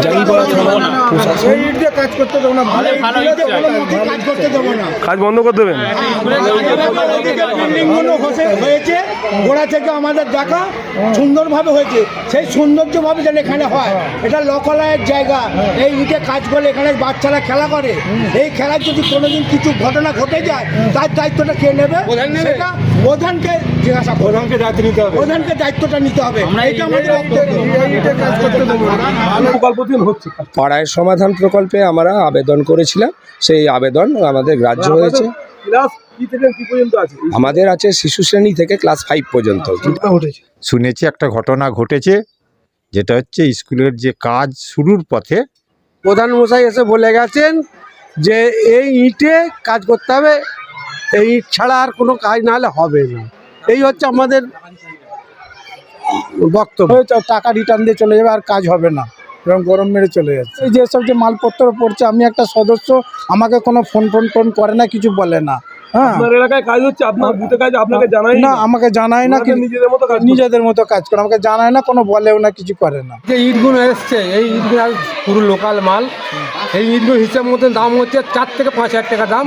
জাঙ্গিপাড়া থানা প্রশাসন কাজ বন্ধ করে দেবেন। বিল্ডিংগুলো হয়েছে গোড়া থেকে আমাদের দেখা সুন্দরভাবে হয়েছে, সেই সৌন্দর্যভাবে যেন এখানে হয়। এটা লোকালয়ের জায়গা, এই ইটে কাজ করলে এখানে বাচ্চারা খেলা করে। এই খেলার যদি কোনোদিন কিছু ঘটনা ঘটে যায় তার দায়িত্বটা কে নেবে? সেটা প্রধানকে জিজ্ঞাসা, প্রধানকে দায়িত্ব নিতে হবে, প্রধানকে দায়িত্বটা নিতে হবে। এটা আমাদের পাড়ায় সমাধান প্রকল্পে আমরা আবেদন করেছিলাম, সেই আবেদন আমাদের গ্রাহ্য হয়েছে। আমাদের আছে শিশু শ্রেণী থেকে ক্লাস 5 পর্যন্ত। শুনেছি একটা ঘটনা ঘটেছে, যেটা হচ্ছে স্কুলের যে কাজ শুরুর পথে প্রধান মশাই এসে বলে গেছেন যে এই ইটে কাজ করতে হবে, এই ইট ছাড়া আর কোনো কাজ না হলে হবে না। এই হচ্ছে আমাদের বক্তব্য। টাকা রিটার্ন দিয়ে চলে যাবে, আর কাজ হবে না, এবং গরম মেরে চলে যাচ্ছে। এই যেসব যে মালপত্র পড়ছে, আমি একটা সদস্য, আমাকে কোনো ফোন করে না, কিছু বলে না। হ্যাঁ, আপনার এলাকায় কাজ হচ্ছে, আপনার বুথে কাজ আপনাকে জানাই না, আমাকে জানায় না, নিজেদের মতো কাজ করে, আমাকে জানায় না, কোনো বলেও না, কিছু করে না। যে ইটগুলো এসছে, এই ইটগুলো পুরো লোকাল মাল। এই ইটগুলো হিসাব মতন দাম হচ্ছে 4 থেকে 5 হাজার টাকা দাম।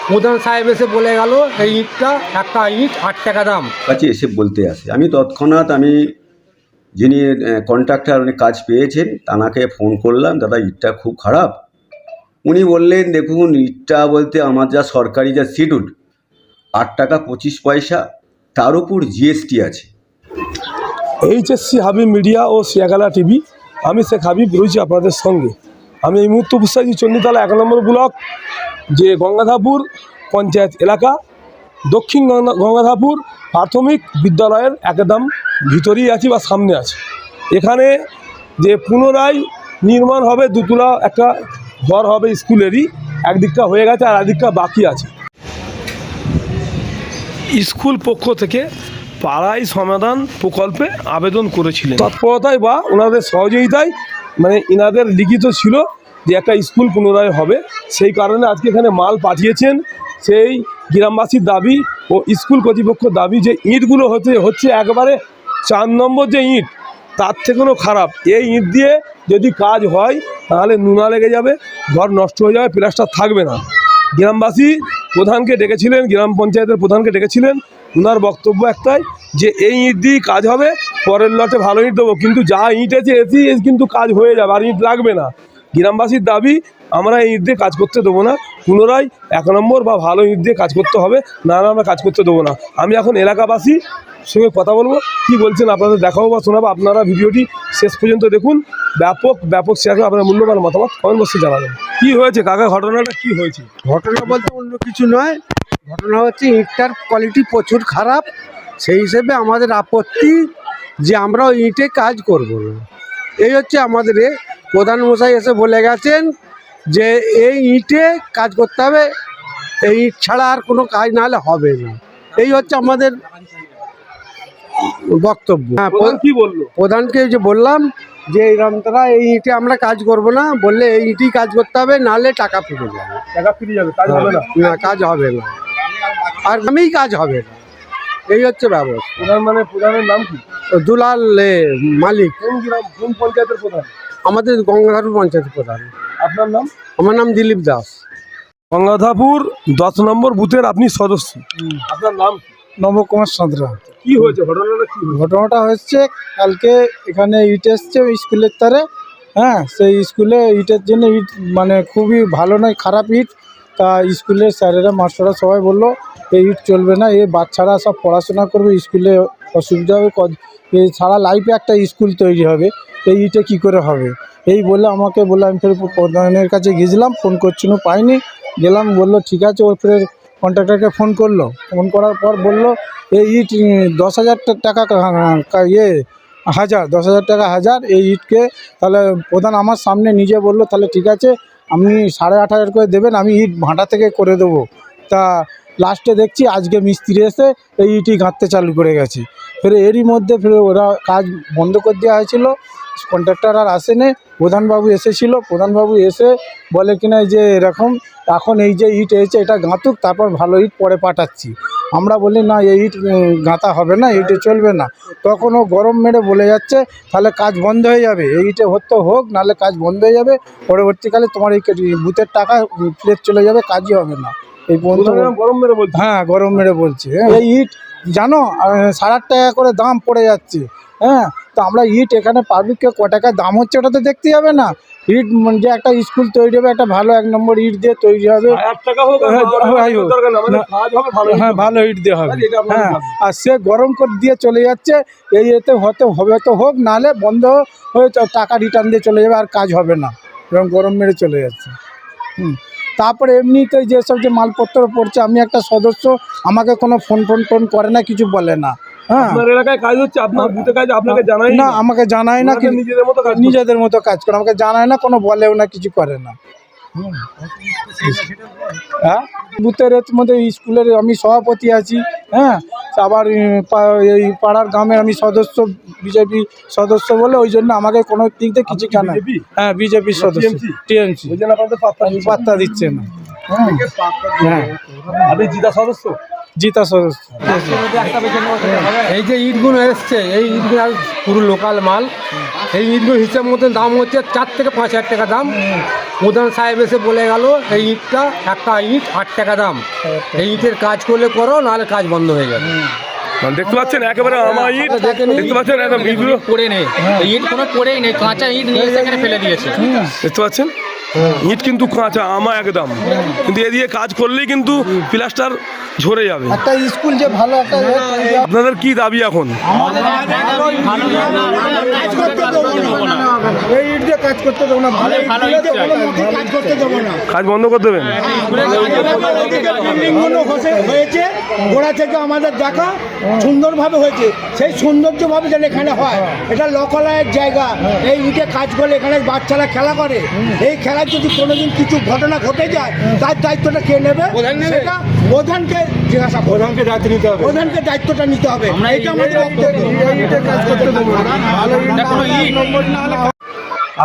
প্রধান সাহেব এসে বলে গেল এই ইটটা একটা ইট 8 টাকা দাম। কাছে এসে বলতে আসে, আমি তৎক্ষণাৎ যিনি কন্ট্রাক্টর উনি কাজ পেয়েছেন তানাকে ফোন করলাম, দাদা ইটটা খুব খারাপ। উনি বললেন, দেখুন ইটটা বলতে আমার যা সরকারি যা শিডিউল 8 টাকা 25 পয়সা, তার উপর জিএসটি আছে। এইচএসসি হাবিব মিডিয়া ও শিয়াগালা টিভি, আমি শেখ হাবিব রয়েছি আপনাদের সঙ্গে। আমি এই মুহূর্তে উপস্থিত আছি চণ্ডীতলা 1 নম্বর ব্লক, যে গঙ্গাধাপুর পঞ্চায়েত এলাকা, দক্ষিণ গঙ্গাধাপুর প্রাথমিক বিদ্যালয়ের একদম ভিতরেই আছি বা সামনে আছে। এখানে যে পুনরায় নির্মাণ হবে, দুতলা একটা ঘর হবে স্কুলেরই, একদিকটা হয়ে গেছে আর একদিকটা বাকি আছে। স্কুল পক্ষ থেকে পাড়ায় সমাধান প্রকল্পে আবেদন করেছিলেন, তৎপরতায় বা ওনাদের সহযোগিতায়, মানে এনাদের লিখিত ছিল যে একটা স্কুল পুনরায় হবে। সেই কারণে আজকে এখানে মাল পাঠিয়েছেন। সেই গ্রামবাসীর দাবি ও স্কুল কর্তৃপক্ষের দাবি যে ইটগুলো হচ্ছে একবারে 4 নম্বর যে ইট, তার থেকেও খারাপ। এই ইট দিয়ে যদি কাজ হয় তাহলে নুনা লেগে যাবে, ঘর নষ্ট হয়ে যাবে, প্লাস্টার থাকবে না। গ্রামবাসী প্রধানকে ডেকেছিলেন, গ্রাম পঞ্চায়েতের প্রধানকে ডেকেছিলেন। ওনার বক্তব্য একটাই যে এই ইট দিয়েই কাজ হবে, পরের লটে ভালো ইট দেবো, কিন্তু যা ইট আছে এসি কিন্তু কাজ হয়ে যাবে, আর ইট লাগবে না। গ্রামবাসীর দাবি, আমরা এই ইট দিয়ে কাজ করতে দেবো না, পুনরায় 1 নম্বর বা ভালো ইট দিয়ে কাজ করতে হবে, না আমরা কাজ করতে দেবো না। আমি এখন এলাকাবাসীর সঙ্গে কথা বলবো, কি বলছেন আপনাদের দেখাবো বা শোনাবো। আপনারা ভিডিওটি শেষ পর্যন্ত দেখুন, ব্যাপক শেয়ার করে আপনার মূল্যবান মতামত কমেন্ট বক্সে জানাবেন। কি হয়েছে কাকা, ঘটনাটা কি হয়েছে? ঘটনা বলতে অন্য কিছু নয়, ঘটনা হচ্ছে ইটটার কোয়ালিটি প্রচুর খারাপ। সেই হিসেবে আমাদের আপত্তি যে আমরা ওই ইটে কাজ করব না। এই হচ্ছে আমাদের প্রধান মশাই এসে বলে গেছেন যে এই ইটে কাজ করতে হবে, এই ইট ছাড়া আর কোনো কাজ না হলে হবে না। এই হচ্ছে আমাদের বক্তব্য। হ্যাঁ, কি বললো? প্রধানকে যে বললাম যে এইরকম তারা এই ইটে আমরা কাজ করব না, বললে এই ইটেই কাজ করতে হবে, নাহলে টাকা ফিরে যাবে। টাকা ফিরে যাবে, কাজ হবে না? না, কাজ হবে না, আর আমিই কাজ হবে না। এই হচ্ছে ব্যবস্থা। প্রধান মানে প্রধানের নাম কি? দুলাল মালিক। কোন পঞ্চায়েতের প্রধান? আমাদের গঙ্গাধাপুর পঞ্চায়েত প্রধান। আপনার নাম? আমার নাম দিলীপ দাস। গঙ্গাধাপুর 10 নম্বর বুথের আপনি সদস্য, আপনার নাম? নবকুমার সাঁতরা। কি হয়েছে ঘটনাটা? কি ঘটনাটা হচ্ছে, কালকে এখানে ইট এসছে স্কুলের তারে। হ্যাঁ, সেই স্কুলে ইটের জন্য ইট মানে খুবই ভালো নয়, খারাপ ইট। তা স্কুলের স্যারেরা মাস্টাররা সবাই বললো এই ইট চলবে না, এই বাচ্চারা সব পড়াশোনা করবে, স্কুলে অসুবিধা হবে, এই সারা লাইফে একটা স্কুল তৈরি হবে, এই ইটে কী করে হবে? এই বলে আমাকে বললো, আমি ফের প্রধানের কাছে গিয়েছিলাম, ফোন করছিল, পাইনি, গেলাম, বললো ঠিক আছে। ওর ফের কন্ট্রাক্টরকে ফোন করলো, ফোন করার পর বললো এই ইট 10,000 টাকা 10,000 টাকা হাজার এই ইটকে। তাহলে প্রধান আমার সামনে নিজে বললো তাহলে ঠিক আছে, আপনি 8,500 করে দেবেন, আমি ইট ভাঁটা থেকে করে দেবো। তা লাস্টে দেখছি আজকে মিস্ত্রি এসে এই ইটই গাঁথতে চালু করে গেছে। ফের এরই মধ্যে ফের ওরা কাজ বন্ধ করে দেওয়া হয়েছিল, কন্ট্রাক্টর আর আসেনি। প্রধানবাবু এসেছিল, প্রধানবাবু এসে বলে কিনা যে এরকম এখন এই যে ইট এসেছে এটা গাঁথুক, তারপর ভালো ইট পরে পাঠাচ্ছি। আমরা বলি না এই ইট গাঁথা হবে না, ইটে চলবে না। তখন ও গরম মেরে বলে যাচ্ছে তাহলে কাজ বন্ধ হয়ে যাবে, এই ইটে হতে হোক, নাহলে কাজ বন্ধ হয়ে যাবে, পরবর্তীকালে তোমার এই বুথের টাকা ফেরত চলে যাবে, কাজই হবে না। এই পর্যন্ত গরম মেরে বলছি। হ্যাঁ গরম মেরে বলছে। এই ইট জানো 7,500 টাকা করে দাম পড়ে যাচ্ছে। হ্যাঁ, তো আমরা ইট এখানে পাবলিককে ক টাকা দাম হচ্ছে ওটা তো দেখতে হবে না। ইট যে একটা স্কুল তৈরি হবে, একটা ভালো 1 নম্বর ইট দিয়ে তৈরি হবে। 1,000 টাকা হোক আর হ্যাঁ, 10,000 হ্যাঁ, হোক। দরকার না, মানে কাজ হবে ভালো। হ্যাঁ, ভালো ইট দিয়ে হবে। এটা আপনাদের হ্যাঁ, ভাবনা। আর সে গরম করে দিয়ে চলে যাচ্ছে, এই এতে হবে তো হোক, নাহলে বন্ধ হয়ে টাকা রিটার্ন দিয়ে চলে যাবে, আর কাজ হবে না, এরকম গরম মেরে চলে যাচ্ছে। তারপরে এমনিতে যেসব যে মালপত্র পড়ছে, আমি একটা সদস্য, আমাকে কোনো ফোন করে না, কিছু বলে না। হ্যাঁ, আপনার এলাকায় কাজ হচ্ছে, আপনার বুথে কাজ আপনাকে জানাই না, আমাকে জানায় না, ওনাদের নিজেদের মতো কাজ করছে। নিজেদের মতো কাজ করে, আমাকে জানায় না, কোনো বলেও না, কিছু করে না। হ্যাঁ, বুথের মধ্যে স্কুলের আমি সভাপতি আছি। হ্যাঁ, আবার এই পাড়ার গ্রামের আমি সদস্য, বিজেপি সদস্য বলে, ওই জন্য আমাকে কোনো দিক থেকে কিছু কেন। হ্যাঁ, বিজেপির সদস্য, টিএমসি, ওই জন্য আপনাদের পাত্তা দিচ্ছে না। হ্যাঁ, আপনি জিতা সদস্য? জিতা সদস্য। এই যে ইটগুলো এসছে, এই ইটগুলো পুরো লোকাল মাল। এই ইটগুলো হিসাব মতন দাম হচ্ছে 4 থেকে 5,000 টাকা দাম। প্রধান সাহেব এসে বলে গেল এই ইটটা, একটা ইট 8 টাকা দাম, এই ইটের কাজ করলে করো, নাহলে কাজ বন্ধ হয়ে যাবে। দেখতে পাচ্ছেন একেবারে আমার ইট, দেখতে পাচ্ছেন একদম ইটগুলো পড়ে নেই, ইট কোনো পড়েই নেই, কাঁচা ইট নিয়ে সেখানে ফেলে দিয়েছে। দেখতে পাচ্ছেন ইট কিন্তু কাঁচা আমা একদম, কিন্তু এ দিয়ে কাজ করলেই কিন্তু প্লাস্টার ঝরে যাবে। একটা স্কুল যে ভালো একটা আপনাদের কি দাবি এখন? এই ইট দিয়ে কাজ করতে দেবো না, ভালো কাজ করতে দেবো না। কাজ বন্ধ করে দেবেন? বিল্ডিংগুলো হয়েছে গোড়া থেকে আমাদের দেখা সুন্দরভাবে হয়েছে, সেই সৌন্দর্যভাবে যেন এখানে হয়। এটা লোকালয়ের জায়গা, এই ইটে কাজ করলে এখানে বাচ্চারা খেলা করে, এই খেলার যদি কোনোদিন কিছু ঘটনা ঘটে যায়, তার দায়িত্বটা কে নেবে? সেটা প্রধানকে জিজ্ঞাসা, প্রধানকে দায়িত্ব নিতে হবে, প্রধানকে দায়িত্বটা নিতে হবে। এটা আমাদের বক্তব্য।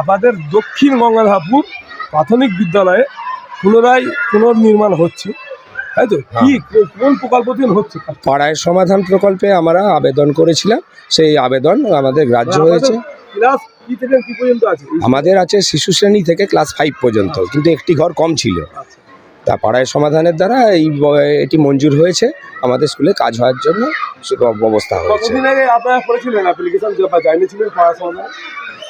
আমাদের দক্ষিণ গঙ্গাধারপুর প্রাথমিক বিদ্যালয়ে পুনর্নির্মাণ হচ্ছে, তাই তো? কি কোন প্রকল্প দিয়ে হচ্ছে? পাড়ায় সমাধান প্রকল্পে আমরা আবেদন করেছিলাম, সেই আবেদন আমাদের গ্রাহ্য হয়েছে। ক্লাস কি থেকে কি পর্যন্ত আছে? আমাদের আছে শিশু শ্রেণী থেকে ক্লাস 5 পর্যন্ত, কিন্তু একটি ঘর কম ছিল। তা পাড়ায় সমাধানের দ্বারা এটি মঞ্জুর হয়েছে, আমাদের স্কুলে কাজ হওয়ার জন্য ব্যবস্থা হয়েছে। কতদিন আগে আপনারা করেছিলেন অ্যাপ্লিকেশন বা জানিয়েছিলেন পাড়া সমাধান?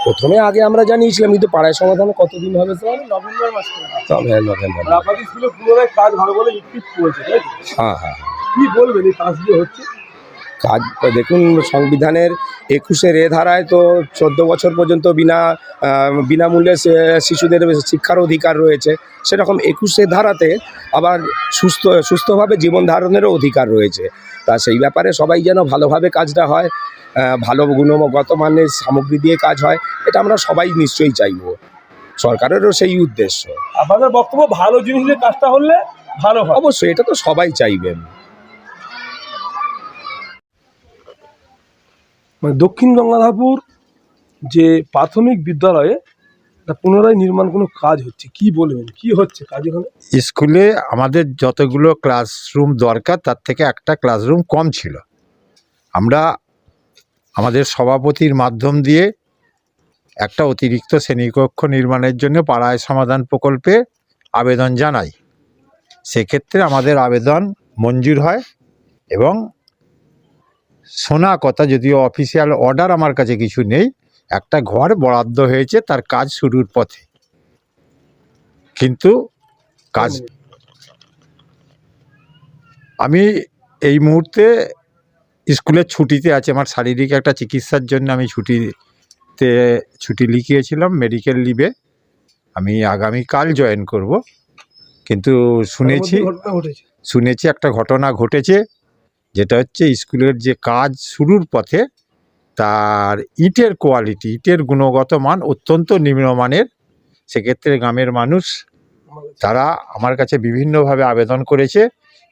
প্রথমে আগে আমরা জানিয়েছিলাম, কিন্তু পাড়ায় সমাধানে কতদিন হবে স্যার? নভেম্বর মাস করে। তবে নভেম্বর। আর আপনাদের স্কুলে পুনরায় কাজ হবে বলে ইট পড়েছে, তাই তো? হ্যাঁ হ্যাঁ। কি বলবেন এই কাজ দিয়ে হচ্ছে? কাজ দেখুন, সংবিধানের 21-এর ধারায় তো 14 বছর পর্যন্ত বিনামূল্যে শিশুদের শিক্ষার অধিকার রয়েছে। সেরকম 21-এর ধারাতে আবার সুস্থভাবে জীবন ধারণেরও অধিকার রয়েছে। তা সেই ব্যাপারে সবাই যেন ভালোভাবে কাজটা হয়, ভালো গুণগত মানের সামগ্রী দিয়ে কাজ হয়, এটা আমরা সবাই নিশ্চয়ই চাইব। সরকারেরও সেই উদ্দেশ্য। আপনাদের বক্তব্য ভালো জিনিস দিয়ে কাজটা হলে ভালো হয়। অবশ্যই, এটা তো সবাই চাইবেন। মানে দক্ষিণ গঙ্গাধারপুর যে প্রাথমিক বিদ্যালয়ে পুনরায় নির্মাণ কোনো কাজ হচ্ছে, কি বলবেন, কি হচ্ছে কাজ এখানে? স্কুলে আমাদের যতগুলো ক্লাসরুম দরকার তার থেকে একটা ক্লাসরুম কম ছিল। আমরা আমাদের সভাপতির মাধ্যম দিয়ে একটা অতিরিক্ত শ্রেণীকক্ষ নির্মাণের জন্য পাড়ায় সমাধান প্রকল্পে আবেদন জানাই। সেক্ষেত্রে আমাদের আবেদন মঞ্জুর হয় এবং শোনা কথা, যদিও অফিসিয়াল অর্ডার আমার কাছে কিছু নেই, একটা ঘর বরাদ্দ হয়েছে, তার কাজ শুরুর পথে, কিন্তু কাজ আমি এই মুহূর্তে স্কুলের ছুটিতে আছি। আমার শারীরিক একটা চিকিৎসার জন্য আমি ছুটি লিখিয়েছিলাম, মেডিকেল লিভে। আমি আগামীকাল জয়েন করব, কিন্তু শুনেছি একটা ঘটনা ঘটেছে, যেটা হচ্ছে স্কুলের যে কাজ শুরুর পথে তার ইটের কোয়ালিটি, ইটের গুণগত মান অত্যন্ত নিম্নমানের। সেক্ষেত্রে গ্রামের মানুষ তারা আমার কাছে বিভিন্নভাবে আবেদন করেছে,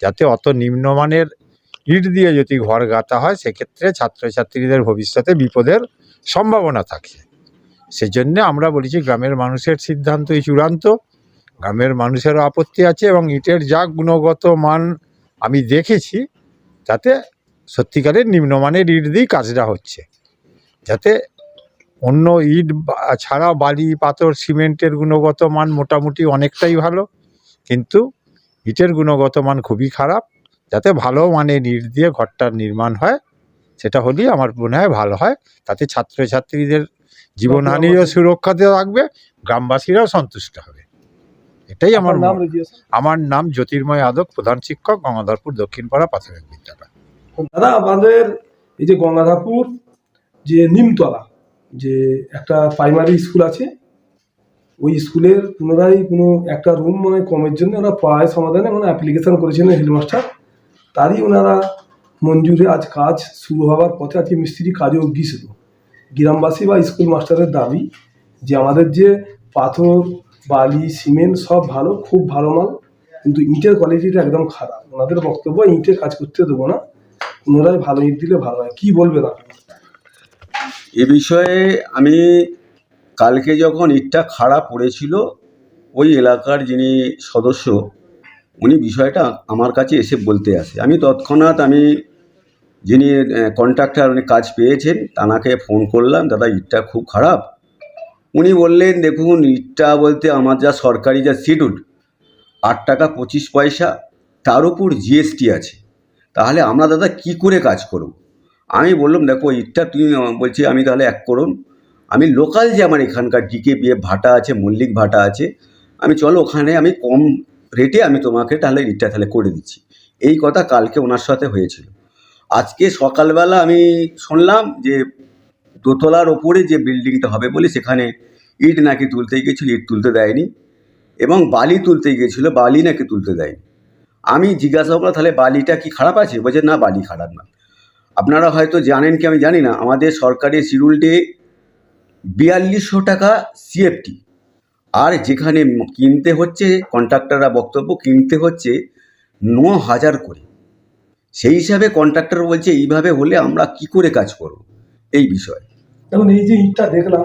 যাতে অত নিম্নমানের ইট দিয়ে যদি ঘর গাঁথা হয়, সেক্ষেত্রে ছাত্রছাত্রীদের ভবিষ্যতে বিপদের সম্ভাবনা থাকে। সেজন্য আমরা বলেছি গ্রামের মানুষের সিদ্ধান্তই চূড়ান্ত। গ্রামের মানুষেরও আপত্তি আছে, এবং ইটের যা গুণগত মান আমি দেখেছি যাতে সত্যিকারের নিম্নমানের ইট দিয়েই কাজটা হচ্ছে, যাতে অন্য ইট ছাড়া বালি পাথর সিমেন্টের গুণগত মান মোটামুটি অনেকটাই ভালো, কিন্তু ইটের গুণগত মান খুবই খারাপ। যাতে ভালো মানের ইট দিয়ে ঘরটার নির্মাণ হয়, সেটা হলেই আমার মনে হয় ভালো হয়। তাতে ছাত্রছাত্রীদের জীবনহানিও সুরক্ষাতে রাখবে, গ্রামবাসীরাও সন্তুষ্ট হবে। এটাই আমার নাম রেজিস্ট্রেশন? আমার নাম জ্যোতির্ময় আদক, প্রধান শিক্ষক, গঙ্গাধরপুর দক্ষিণপাড়া প্রাথমিক বিদ্যালয়। দাদা, আমাদের এই যে গঙ্গাধরপুর যে নিমতলা যে একটা প্রাইমারি স্কুল আছে, ওই স্কুলের পুনরায় কোনো একটা রুম মানে কমের জন্য ওরা প্রায় সমাধানে মানে অ্যাপ্লিকেশন করেছিলেন হেডমাস্টার, তারই ওনারা মঞ্জুরে আজ কাজ শুরু হওয়ার পথে আজকে মিস্ত্রি কাজেও গিয়েছিল। গ্রামবাসী বা স্কুল মাস্টারের দাবি যে আমাদের যে পাথর বালি সিমেন্ট সব ভালো, খুব ভালো মাল, কিন্তু ইটের কোয়ালিটিটা একদম খারাপ। ওনাদের বক্তব্য ইটের কাজ করতে দেবো না, পুনরায় ভালো ইট দিলে ভালো হয়। কী বলবেন আপনি এ বিষয়ে? আমি কালকে যখন ইটটা খাড়া পড়েছিল, ওই এলাকার যিনি সদস্য উনি বিষয়টা আমার কাছে এসে বলতে আসে। আমি তৎক্ষণাৎ যিনি কন্ট্রাক্টর উনি কাজ পেয়েছেন তানাকে ফোন করলাম, দাদা ইটটা খুব খারাপ। উনি বললেন, দেখুন ইটটা বলতে আমার যা সরকারি যা শিডিউল 8 টাকা 25 পয়সা, তার উপর জিএসটি আছে, তাহলে আমরা দাদা কি করে কাজ করব? আমি বললাম, দেখো ইটটা তুমি বলছি আমি তাহলে এক করুন, আমি লোকাল যে আমার এখানকার ডিকেবিএফ ভাটা আছে, মল্লিক ভাটা আছে, আমি চলো ওখানে আমি কম রেটে আমি তোমাকে তাহলে ইটটা তাহলে করে দিচ্ছি। এই কথা কালকে ওনার সাথে হয়েছিল। আজকে সকালবেলা আমি শুনলাম যে দোতলার ওপরে যে বিল্ডিংটা হবে বলে সেখানে ইট নাকি তুলতে গিয়েছিল, ইট তুলতে দেয়নি, এবং বালি তুলতে গিয়েছিল, বালি নাকি তুলতে দেয়নি। আমি জিজ্ঞাসা করলাম, তাহলে বালিটা কি খারাপ আছে? বলছে না, বালি খারাপ না। আপনারা হয়তো জানেন কি আমি জানি না, আমাদের সরকারি শিডিউলটে 4200 টাকা সিএফটি, আর যেখানে কিনতে হচ্ছে কন্ট্রাক্টররা বক্তব্য কিনতে হচ্ছে 9000 করে। সেই হিসাবে কন্ট্রাক্টর বলছে এইভাবে হলে আমরা কি করে কাজ করব এই বিষয়ে। দেখুন, এই যে ইটটা দেখলাম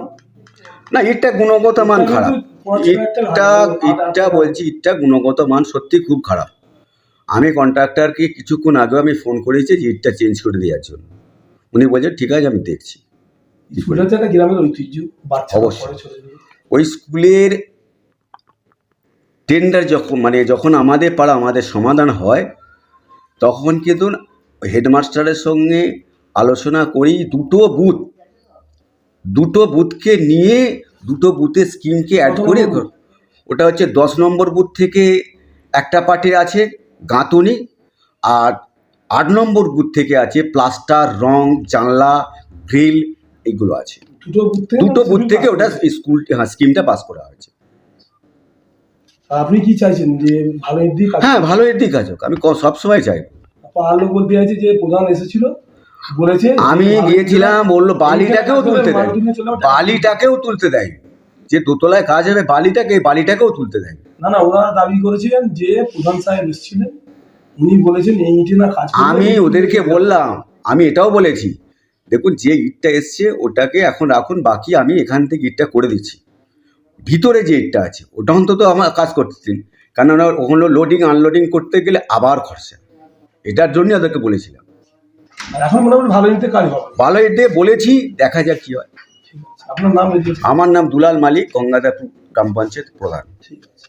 না, ইটটা গুণগত মান খারাপ। ইটটা বলছি ইটটা গুণগত মান সত্যি খুব খারাপ। আমি কন্ট্রাক্টরকে কিছুক্ষণ আগেও আমি ফোন করেছি যে ইটটা চেঞ্জ করে দেওয়ার জন্য। উনি বলছেন ঠিক আছে আমি দেখছি। স্কুলটা হচ্ছে একটা গ্রামের ঐতিহ্য, বাচ্চা অবশ্যই ওই স্কুলের টেন্ডার যখন আমাদের পাড়া আমাদের সমাধান হয়, তখন কিন্তু হেডমাস্টারের সঙ্গে আলোচনা করি দুটো বুথকে নিয়ে দুটো বুথের স্কিমকে অ্যাড করে, ওটা হচ্ছে 10 নম্বর বুথ থেকে একটা পার্টির আছে গাঁথুনি, আর 8 নম্বর বুথ থেকে আছে প্লাস্টার, রং, জানলা, গ্রিল, এইগুলো আছে। দুটো বুথ থেকে ওটা স্কিমটা পাস করা হয়েছে। আপনি কি চাইছেন যে ভালো ইট দিয়ে? হ্যাঁ, ভালো ইট দিয়ে কাজ হোক, আমি সবসময় চাইব। পাড়ার লোক বলতে আছে যে প্রধান এসেছিল বলেছে, আমি গিয়েছিলাম, বললো বালিটাকেও তুলতে দেয়, যে দোতলায় কাজ হবে বালিটাকেও তুলতে দেয় না। ওনারা দাবি করেছিলেন যে প্রধান সাহেব এসেছিলেন, উনি বলেছেন এই ইটে না কাজ। আমি ওদেরকে বললাম, আমি এটাও বলেছি, দেখুন যে ইটটা এসছে ওটাকে এখন রাখুন, বাকি আমি এখান থেকে ইটটা করে দিচ্ছি। ভিতরে যে ইটটা আছে ওটা অন্তত আমার কাজ করতে দিন, কেননা ওখানে লোডিং আনলোডিং করতে গেলে আবার খরচা। এটার জন্য ওদেরকে বলেছিলাম। এখন মোটামুটি ভালো ইটে কাজ হবে। ভালো ইট দিয়ে বলেছি, দেখা যাক কি হয়। আপনার নাম? আমার নাম দুলাল মালিক, গঙ্গাধরপুর গ্রাম পঞ্চায়েত প্রধান। ঠিক আছে।